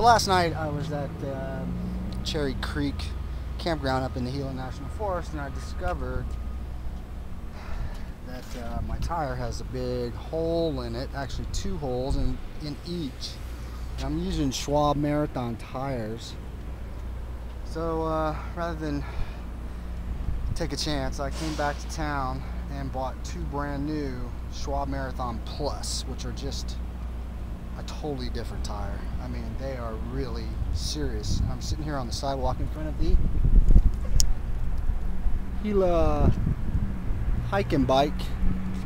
Last night I was at Cherry Creek campground up in the Gila National Forest, and I discovered that my tire has a big hole in it, actually two holes in each. And I'm using Schwalbe Marathon tires. So rather than take a chance, I came back to town and bought two brand new Schwalbe Marathon Plus, which are just a totally different tire. I mean, they are really serious. I'm sitting here on the sidewalk in front of the Gila Hike and Bike,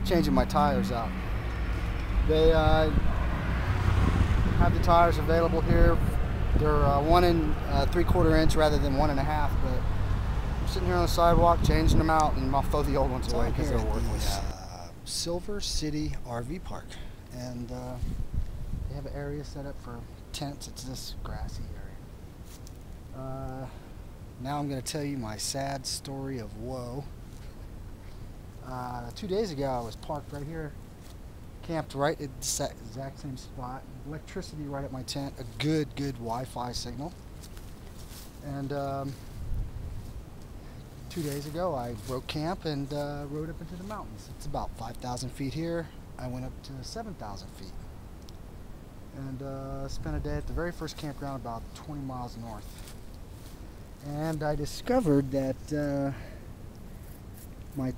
changing my tires out. They have the tires available here. They're 1 3/4 inch rather than 1 1/2. But I'm sitting here on the sidewalk, changing them out, and I'll throw the old ones away because they're worthless. Silver City RV Park, and they have an area set up for tents. It's this grassy area. Now I'm going to tell you my sad story of woe. 2 days ago I was parked right here, camped right at the exact same spot, electricity right at my tent, a good Wi-Fi signal. And 2 days ago I broke camp and rode up into the mountains. It's about 5,000 feet here. I went up to 7,000 feet. And spent a day at the very first campground about 20 miles north. And I discovered that one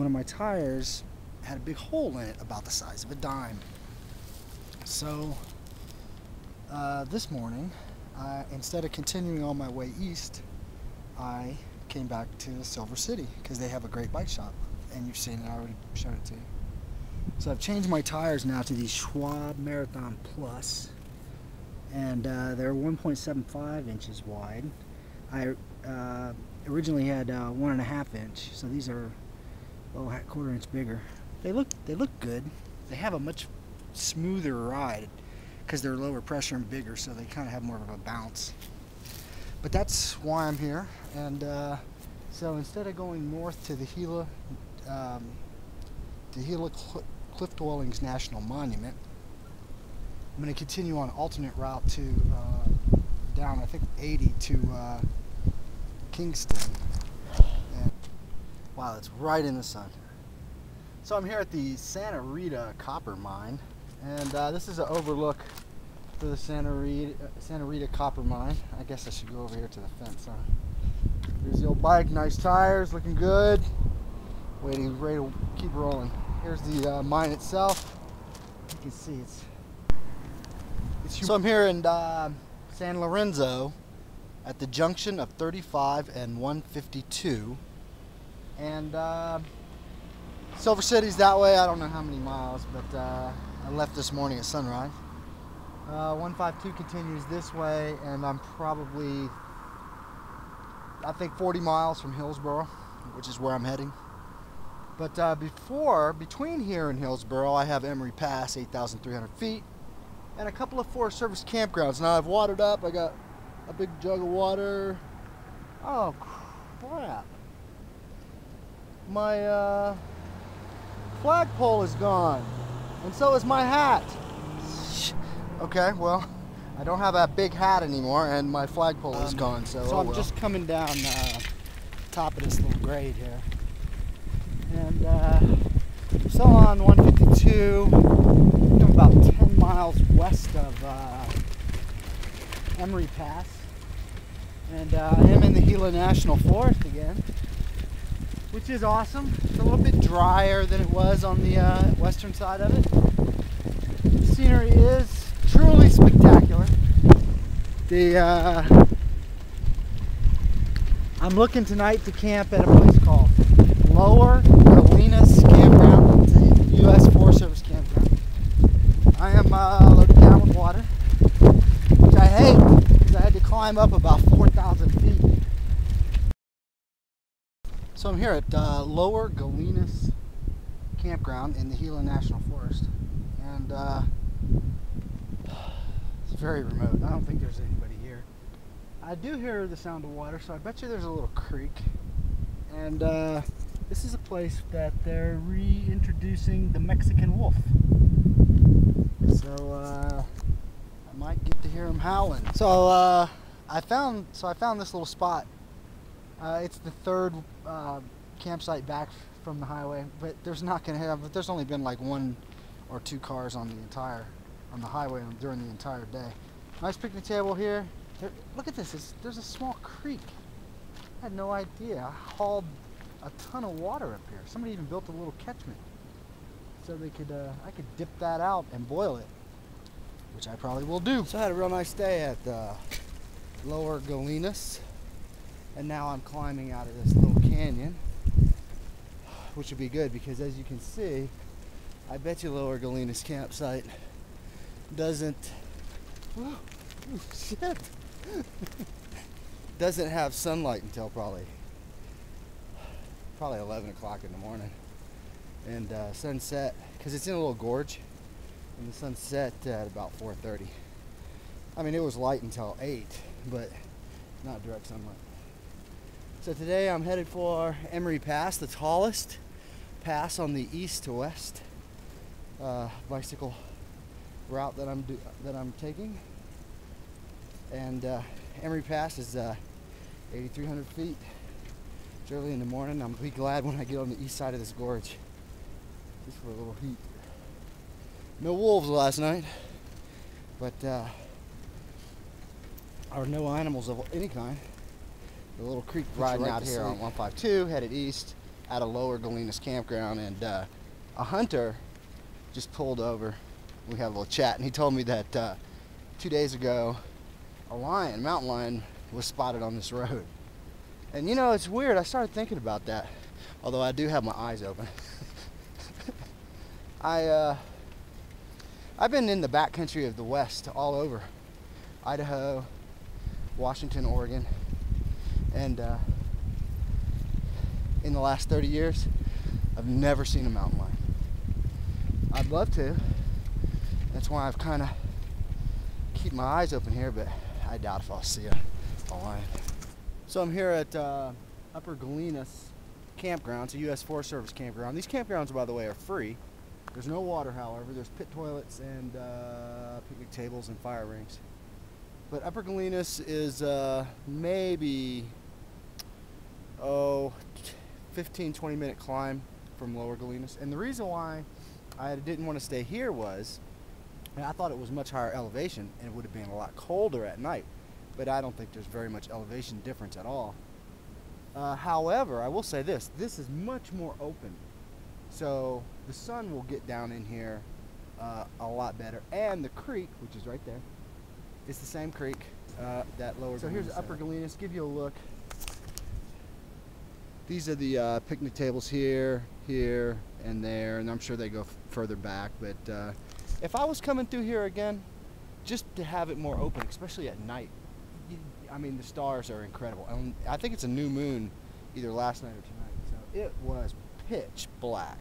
of my tires had a big hole in it about the size of a dime. So this morning, instead of continuing on my way east, I came back to Silver City because they have a great bike shop, and you've seen it, I already showed it to you. So I've changed my tires now to these Schwalbe Marathon Plus, and they're 1.75 inches wide. I originally had 1 1/2 inch, so these are a 1/4 inch bigger. They look good. They have a much smoother ride because they're lower pressure and bigger, so they kind of have more of a bounce. But that's why I'm here, and so instead of going north to the Gila Cliff Dwellings National Monument, I'm going to continue on alternate route to down, I think, 80 to Kingston. And wow, it's right in the sun. So I'm here at the Santa Rita copper mine, and this is an overlook for the Santa Rita copper mine. I guess I should go over here to the fence, huh? Here's the old bike, nice tires, looking good. Ready to keep rolling. Here's the mine itself. You can see it's huge. So I'm here in San Lorenzo at the junction of 35 and 152, and Silver City's that way. I don't know how many miles, but I left this morning at sunrise. 152 continues this way, and I'm probably, I think, 40 miles from Hillsboro, which is where I'm heading. But between here and Hillsboro, I have Emory Pass, 8,300 feet, and a couple of Forest Service campgrounds. Now I've watered up. I got a big jug of water. Oh crap! My flagpole is gone, and so is my hat. Okay, well, I don't have that big hat anymore, and my flagpole is gone. So I'm just coming down top of this little grade here. And so on 152, I'm about 10 miles west of Emory Pass, and I am in the Gila National Forest again, which is awesome. It's a little bit drier than it was on the western side of it. The scenery is truly spectacular. I'm looking tonight to camp at a place called Lower Campground. It's a U.S. Forest Service campground. I am loaded down with water, which I hate because I had to climb up about 4,000 feet. So I'm here at Lower Galinas Campground in the Gila National Forest, and it's very remote. I don't think there's anybody here. I do hear the sound of water, so I bet you there's a little creek. And this is a place that they're reintroducing the Mexican wolf. So might get to hear him howling. So I found this little spot. It's the third campsite back from the highway, but there's only been like 1 or 2 cars on the highway during the entire day. Nice picnic table here. Look at this. There's a small creek. I had no idea. I hauled a ton of water up here. Somebody even built a little catchment so I could dip that out and boil it, which I probably will do. So I had a real nice day at Lower Galinas, and now I'm climbing out of this little canyon, which would be good because, as you can see, I bet you Lower Galinas campsite doesn't doesn't have sunlight until probably 11 o'clock in the morning, and sunset, because it's in a little gorge, and the sunset at about 4:30. I mean, it was light until 8, but not direct sunlight. So today I'm headed for Emory Pass, the tallest pass on the east to west bicycle route that I'm taking, and Emory Pass is 8,300 feet. It's early in the morning. I'm gonna be glad when I get on the east side of this gorge, just for a little heat. No wolves last night, but or no animals of any kind. The little creek riding out here on 152, headed east at a Lower Galinas campground, and a hunter just pulled over. We had a little chat, and he told me that 2 days ago a mountain lion was spotted on this road. And you know, it's weird, I started thinking about that, although I do have my eyes open. I've been in the backcountry of the West, all over Idaho, Washington, Oregon, and in the last 30 years I've never seen a mountain lion. I'd love to. That's why I've kind of keep my eyes open here, but I doubt if I'll see a lion. So I'm here at Upper Galinas campground. It's a U.S. Forest Service campground. These campgrounds, by the way, are free. There's no water, however. There's pit toilets and picnic tables and fire rings. But Upper Galinas is maybe 15-20 minute climb from Lower Galinas. And the reason why I didn't want to stay here was, I thought it was much higher elevation and it would have been a lot colder at night, but I don't think there's very much elevation difference at all. However, I will say this is much more open, so the sun will get down in here a lot better, and the creek, which is right there, it's the same creek that Lower Galinas. So here's Upper Galinas. Give you a look. These are the picnic tables here, and there, and I'm sure they go further back, but if I was coming through here again, just to have it more open, especially at night, I mean, the stars are incredible. I think it's a new moon either last night or tonight, so it was pitch black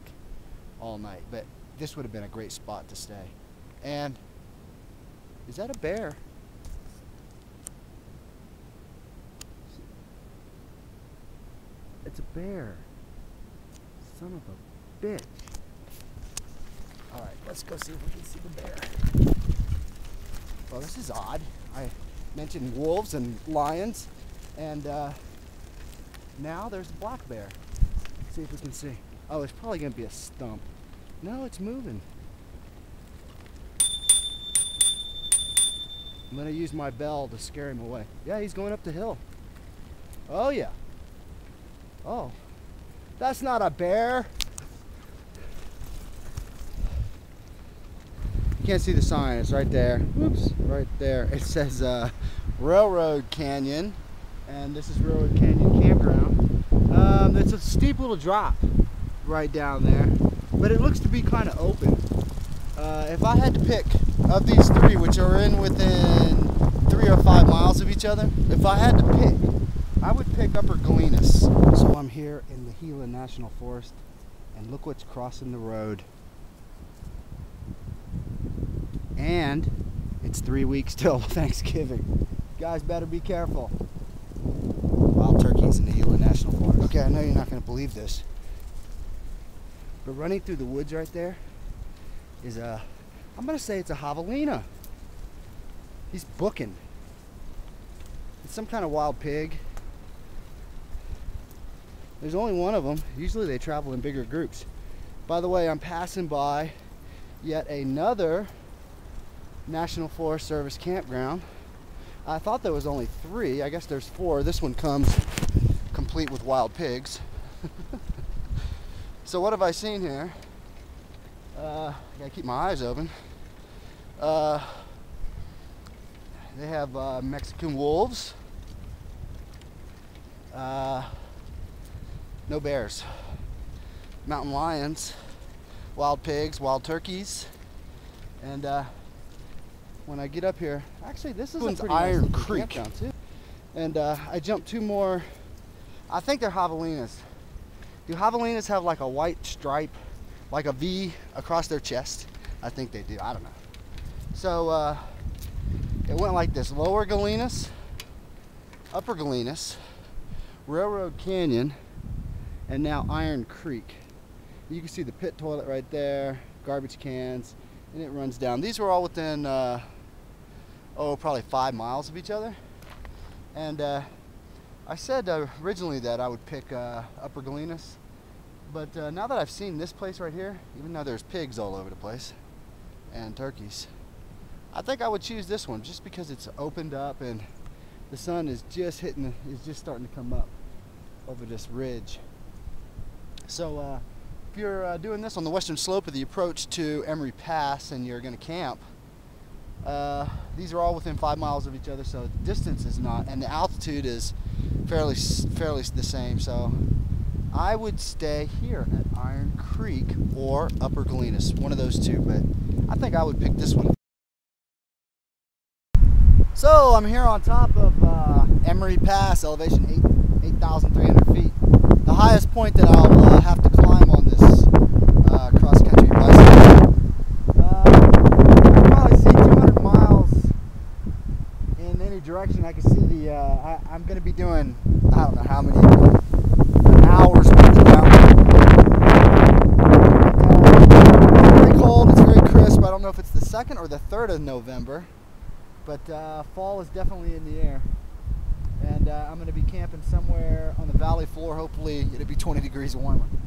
all night, but this would have been a great spot to stay. And is that a bear? It's a bear. Son of a bitch. All right, let's go see if we can see the bear. Well, this is odd. I mentioned wolves and lions, and now there's a black bear. Let's see if we can see. Oh, it's probably gonna be a stump. No, it's moving. I'm gonna use my bell to scare him away. Yeah, he's going up the hill. Oh yeah. Oh, that's not a bear. You can't see the sign, it's right there. Whoops, right there. It says Railroad Canyon, and this is Railroad Canyon Campground. It's a steep little drop right down there, but it looks to be kind of open. If I had to pick of these three, which are within 3 or 5 miles of each other, if I had to pick, I would pick Upper Galinas. So I'm here in the Gila National Forest, and look what's crossing the road. And it's 3 weeks till Thanksgiving. You guys better be careful. Wild turkeys in the Gila National Forest. Okay, I know you're not going to believe this, but running through the woods right there is I'm going to say it's a javelina. He's booking. It's some kind of wild pig. There's only one of them. Usually they travel in bigger groups. By the way, I'm passing by yet another National Forest Service campground. I thought there was only 3. I guess there's 4. This one comes complete with wild pigs. So what have I seen here? I gotta keep my eyes open. They have Mexican wolves. No bears. Mountain lions, wild pigs, wild turkeys, and when I get up here, actually this is a pretty Iron nice Creek campground too. And I jumped 2 more. I think they're javelinas. Do javelinas have like a white stripe, like a V across their chest? I think they do. I don't know. So it went like this: Lower Galinas, Upper Galinas, Railroad Canyon, and now Iron Creek. You can see the pit toilet right there, garbage cans, and it runs down. These were all within, probably 5 miles of each other. And I said originally that I would pick Upper Galinas, but now that I've seen this place right here, even though there's pigs all over the place and turkeys, I think I would choose this one just because it's opened up and the sun is just starting to come up over this ridge. So if you're doing this on the western slope of the approach to Emory Pass and you're going to camp, these are all within 5 miles of each other, so the distance is not, and the altitude is fairly the same. So I would stay here at Iron Creek or Upper Galinas, one of those 2, but I think I would pick this one. So I'm here on top of Emory Pass, elevation 8,300 feet. The highest point that I'll have to climb on this cross-country bicycle. I can probably see 200 miles in any direction. I can see the, I'm going to be doing, I don't know how many hours worth of downhill. It's very cold, it's very crisp. I don't know if it's the 2nd or the 3rd of November, but fall is definitely in the air. And I'm going to be camping somewhere on the valley floor. Hopefully it'll be 20 degrees warmer.